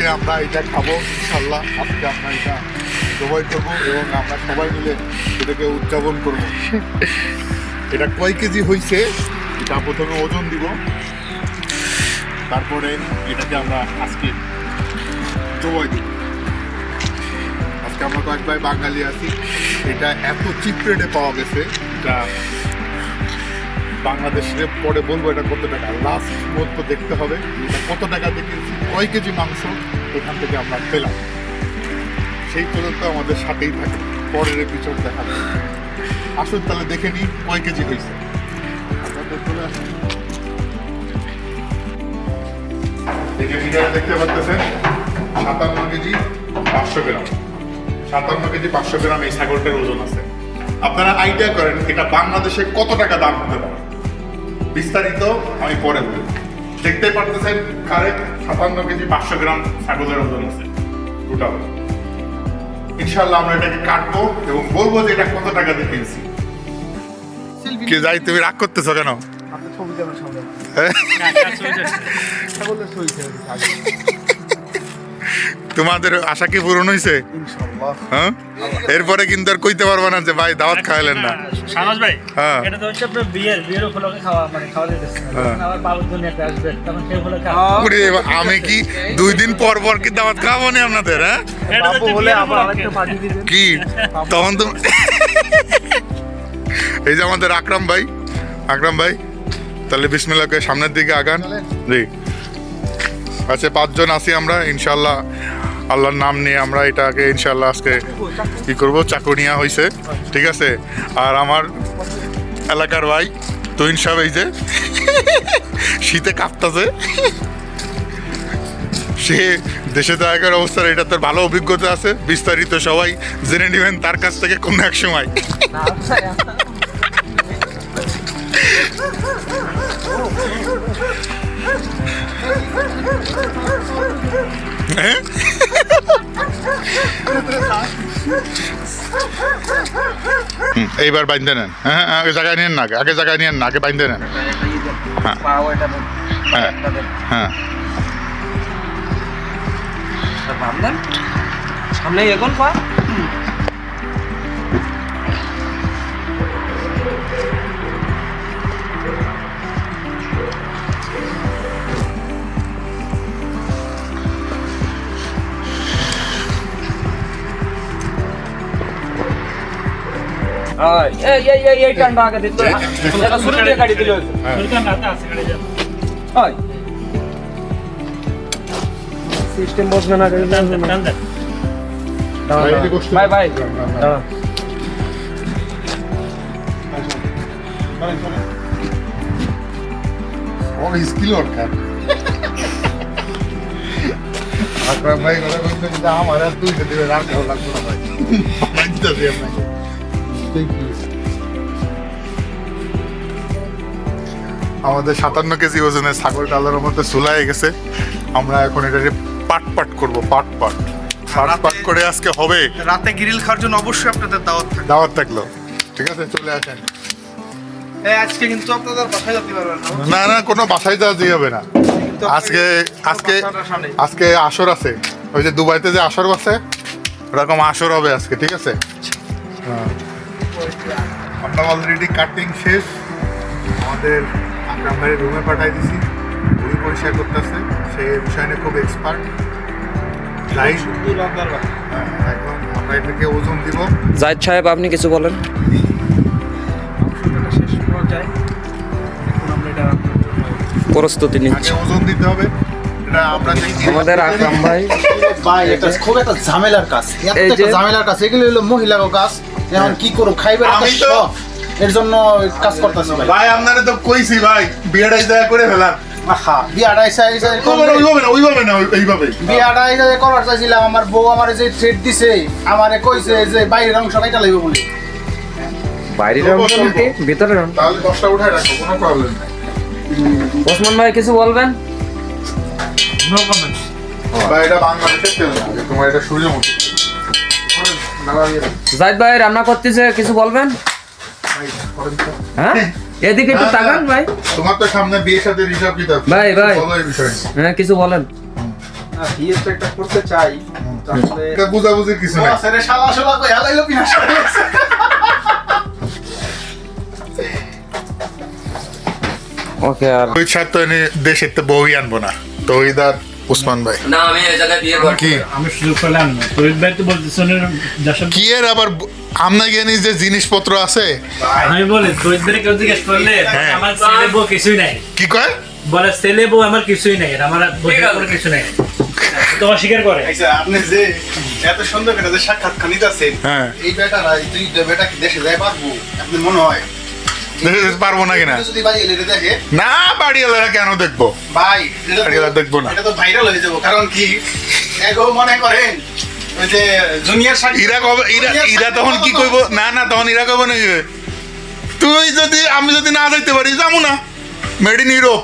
আজকে আমরা এটা খাবো ইনশাল্লাহ। আজকে আমরা এটা জবাই করবো এবং আমরা সবাই মিলে এটাকে উদযাপন করবো। এটা কয় কেজি হয়েছে এটা প্রথমে ওজন দিব, তারপরে এটাকে আমরা আজকে জবাই দিব। আজকে আমরা কয়েক ভাই বাঙালি আছি, এটা এত চিপ রেটে পাওয়া গেছে, এটা বাংলাদেশে পরে বলবো এটা কত টাকা, লাস্ট পর্যন্ত দেখতে হবে এটা কত টাকা দিয়ে কয় কেজি মাংস এখান থেকে আমরা পেলাম। সেই পর্যন্ত আমাদের সাথেই থাকে, পরের এপিসোড দেখা যাবে। আসুন তাহলে দেখে নিই কয় কেজি হয়েছে। দেখতে পাচ্ছেন 57 কেজি 500 গ্রাম, 57 কেজি 500 গ্রাম এই ছাগলটার ওজন আছে। আপনারা আইডিয়া করেন এটা বাংলাদেশে কত টাকা দাম হতে পারে, বিস্তারিত আমি পরে বলি। দেখতে পারতেছেন কারেক্ট 57 কেজি 500 গ্রাম ছাগলের ওজন আছে টোটাল। ইনশাআল্লাহ আমরা এটাকে কাটবো এবং বলবো যে এটা কত টাকা দিয়ে কিনছি। কে যাই, তুমি রাগ করতেছো কেন? তোমাদের আশা কি পূরণ হয়েছে? হ্যাঁ, এরপরে কিন্তু আর কইতে পারবো না যে ভাই দাওয়াত খাওয়ালেন না। শাহনাজ ভাই, হ্যাঁ এটা তো হচ্ছে আপনার বিয়ের উপলক্ষে খাওয়া, মানে খাওয়া দিতেছে। আবার বাবুর দুনিয়াতে আসবেন তখন সেই উপলক্ষে আমি কি 2 দিন পর পর কি দাওয়াত খাওয়াবো না আপনাদের? হ্যাঁ বাবু হলে আবার আরেকটা পার্টি দিবেন কি তখন তো এই যে আমাদের আকরাম ভাই তাহলে বিসমিল্লাহ করে সামনের দিকে আগান। জি আচ্ছা, 5 জন আছি আমরা ইনশাআল্লাহ। আল্লাহর নাম নিয়ে আমরা এটাকে ইনশাআল্লাহ আজকে কি করব, চাকুনিয়া হয়েছে, ঠিক আছে। আর আমার এলাকার ভাই তুহিন সাহেব এই যে শীতে কাঁপতাছে, সে দেশে থাকার অবস্থার এটা তার ভালো অভিজ্ঞতা আছে, বিস্তারিত সবাই জেনে নেবেন তার কাছ থেকে কোনো এক সময়। এইবার বাইন্ধে নেন। হ্যাঁ আগে জায়গায় নিয়েন না, আগে জায়গায় নিয়েন না, আগে বাইন্ধে নেন। হ্যাঁ হ্যাঁ হ্যাঁ সামনে এখন পা এই টান্ডা আগে দিতে এটা শুরু দিয়ে গাড়ি দিল সুলতান রাতে আছে গাড়ি যা হয় সিস্টেম বসবে না গাড়ি টান্ডা বাই বাই ও স্কিল ওরকার আকরাম ভাই কথা বলতে যে আমার আর তুই দিবে আর ভালো লাগতো না ভাই, মানতে দিই আপনাকে। আমাদের 57 কেজি ওজনের ছাগল ডালের মধ্যে চুলায় গেছে। আমরা এখন এটাকে পাট করবো, পাট করে আজকে হবে। রাতে গ্রিল খাওয়ার জন্য অবশ্যই আপনাদের দাওয়াত থাকলো, ঠিক আছে চলে আসেন। আজকে কিন্তু আপনাদের বাসায় যেতে পারবেন না না, কোনো বাসায় যাওয়া যাবে না। আজকে আসর আছে, ওই যে দুবাইতে যে আসর আছে ওরকম আসর হবে আজকে, ঠিক আছে। আমরা অলরেডি কাটিং শেষ, আমাদের আকরাম ভাইয়ের রুমে পাঠাই দিছি, উনি পরিষ্কার করতেছে, সে বিষয় নিয়ে খুব এক্সপার্ট। একদম আমরা এটাকে ওজন দিব। জাহিদ সাহেব আপনি কিছু বলেন। শেষ পর্যায়ে এখন আমরা এটা প্রস্তুতি নিচ্ছি, ওজন দিতে হবে। এটা আমরা আমাদের আকরাম ভাই এটা খুব একটা ঝামেলার কাজ, ঝামেলার কাজ। এগুলো হলো মহিলার কাজ। এখন কি করব, খাইবে আমি তো এর জন্য কাজ করতেছি ভাই। আপনারা তো কইছি ভাই বিয়েটা জায়গা করে ফেলাম। বিয়াটা করার চাইছিলাম, আমার বউ আমার যে থ্রেড দিছে, আমারে কইছে যে বাইরের অংশ কাইটা লাগবে বলে। বাইরের অংশ নাকি ভিতরের অংশ? তাহলে 10টা উঠায় রাখো, কোনো প্রবলেম নাই। ওসমান ভাই কিছু বলবেন? নো কমেন্ট ভাই, এটা বাংলাদেশের তেল না, তোমার এটা সূর্যমুখী। জাহিদ ভাই রান্না করতেছে, কিছু বলবেন? হ্যাঁ এদিকে একটু তাকান ভাই। তোমার তো সামনে বিয়ের সাথে হিসাব কিতাব ভাই বলো এই বিষয়ে। হ্যাঁ কিছু বলেন। হিয়ের তো একটা করতে চাই তাহলে এটা বুঝাবুঝির কিছু নাই বস এর শালা শালা কই হালাইলো বিনাশ করে গেছে। ওকে আর ওই ছাড় তো এনে দেশের তো বউই আনবো না তো ওইদার ওসমান ভাই না আমি এই জায়গায় বিয়ে করব কি আমি সুযোগ পেলাম না তৈরি ভাই তো বলতেছেন দেশের কি এর আবার আমরা জ্ঞানী যে জিনিসপত্র আছে আমি বলি তৈরি ভাই কেউ জিজ্ঞেস করলে হ্যাঁ। আমার ছেলে বউ কিছুই নাই কি কয় বলে ছেলে বউ আমার কিছুই নাই আমার বউয়ের কোনো কিছু নাই তো অস্বীকার করে আচ্ছা আপনি যে এত সুন্দর করে যে সাক্ষাৎকার নিতেছেন হ্যাঁ এই বেটারা এই দুই বেটা কি দেশে যায় পারবো আপনি মনে হয় পারবো না কিনা যদি বাড়ি এলে দেখে না বাড়িওয়ালারা কেন দেখবো ভাই এটা বাড়িওয়ালা দেখবো না এটা তো ভাইরাল হয়ে যাবো কারণ কি এগো মনে করেন ওই যে জুনিয়র ইরা কবে ইরা তখন কি করবো না না তখন ইরা কবে নাকি তুই যদি আমি যদি না যাইতে পারি যাবো না মেড ইন ইউরোপ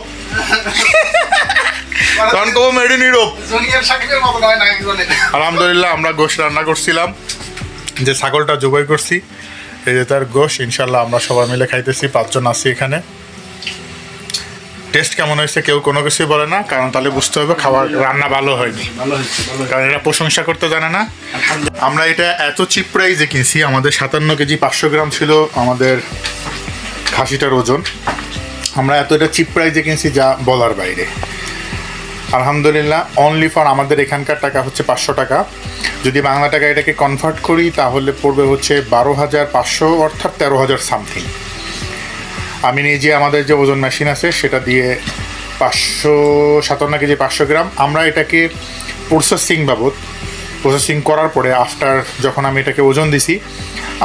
তখন কবো মেড ইন ইউরোপ জুনিয়র সাকিবের মতো নয় না একজনের আলহামদুলিল্লাহ আমরা গোশ রান্না করছিলাম যে ছাগলটা জবাই করছি এই যে তার গোশ ইনশাল্লাহ আমরা সবাই মিলে খাইতেছি 5 জন আছি এখানে টেস্ট কেমন হয়েছে কেউ কোনো কিছুই বলে না কারণ তাহলে বুঝতে হবে খাবার রান্না ভালো হয়নি কারণ এরা প্রশংসা করতে জানে না আমরা এটা এত চিপ প্রাইসে কিনছি আমাদের 57 কেজি 500 গ্রাম ছিল আমাদের খাসিটার ওজন আমরা এতটা চিপ প্রাইসে কিনছি যা বলার বাইরে আলহামদুলিল্লাহ অনলি ফর আমাদের এখানকার টাকা হচ্ছে 500 টাকা যদি বাংলা টাকা এটাকে কনভার্ট করি তাহলে পড়বে হচ্ছে 12,500 অর্থাৎ 13,000 সামথিং আমি নিজে আমাদের যে ওজন মেশিন আছে সেটা দিয়ে 57 কেজি 500 গ্রাম আমরা এটাকে প্রসেসিং করার পরে আফটার যখন আমি এটাকে ওজন দিছি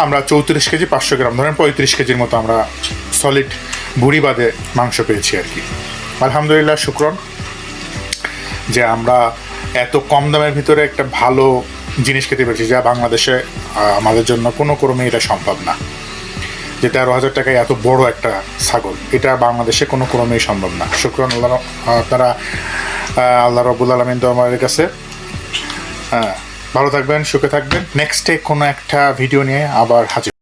আমরা 34 কেজি 500 গ্রাম ধরেন 35 কেজির মতো আমরা সলিড ভুড়ি বাদে মাংস পেয়েছি আর কি আলহামদুলিল্লাহ শুকরন যে আমরা এত কম দামের ভিতরে একটা ভালো জিনিস খেতে পেরেছি যা বাংলাদেশে আমাদের জন্য কোনো ক্রমে এটা সম্ভব না যে 13,000 টাকায় এত বড় একটা ছাগল এটা বাংলাদেশে কোনো ক্রমেই সম্ভব না শুকরান আল্লাহ আপনারা আল্লাহ রাব্বুল আলামিন দরবারের কাছে ভালো থাকবেন সুখে থাকবেন নেক্সটে কোনো একটা ভিডিও নিয়ে আবার হাজির